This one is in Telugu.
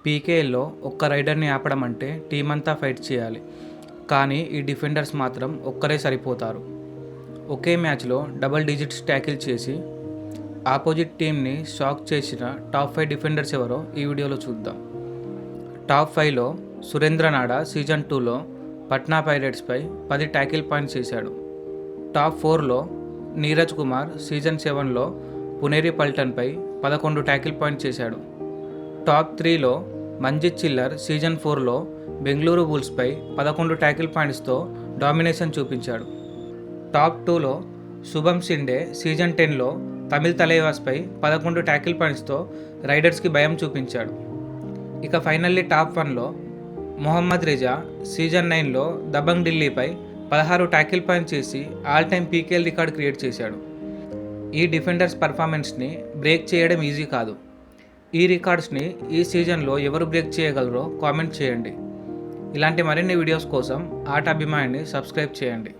పీకేఎల్లో ఒక్క రైడర్ని ఆపడం అంటే టీం అంతా ఫైట్ చేయాలి. కానీ ఈ డిఫెండర్స్ మాత్రం ఒక్కరే సరిపోతారు. ఒకే మ్యాచ్లో డబుల్ డిజిట్స్ ట్యాకిల్ చేసి ఆపోజిట్ టీంని షాక్ చేసిన టాప్ 5 డిఫెండర్స్ ఎవరో ఈ వీడియోలో చూద్దాం. టాప్ 5లో సురేంద్ర నాడా సీజన్ 2లో పట్నా పైరేట్స్పై 10 ట్యాకిల్ పాయింట్స్ చేశాడు. టాప్ 4లో నీరజ్ కుమార్ సీజన్ 7లో పునేరి పల్టన్పై 11 ట్యాకిల్ పాయింట్స్ చేశాడు. టాప్ 3లో మంజిత్ చిల్లర్ సీజన్ 4లో బెంగళూరు బుల్స్పై 11 ట్యాకిల్ పాయింట్స్తో డామినేషన్ చూపించాడు. టాప్ 2లో శుభం సిండే సీజన్ 10లో తమిళ్ తలైవాస్పై 11 ట్యాకిల్ పాయింట్స్తో రైడర్స్కి భయం చూపించాడు. ఇక ఫైనల్లీ టాప్ 1లో మొహమ్మద్ రిజా సీజన్ 9లో దబంగ్ ఢిల్లీపై 16 ట్యాకిల్ పాయింట్స్ చేసి all time PKL record create చేశాడు. ఈ డిఫెండర్స్ పర్ఫార్మెన్స్ని బ్రేక్ చేయడం ఈజీ కాదు. ఈ రికార్డ్స్ని ఈ సీజన్లో ఎవరు బ్రేక్ చేయగలరో కామెంట్ చేయండి. ఇలాంటి మరిన్ని వీడియోస్ కోసం ఆట అభిమానిని సబ్స్క్రైబ్ చేయండి.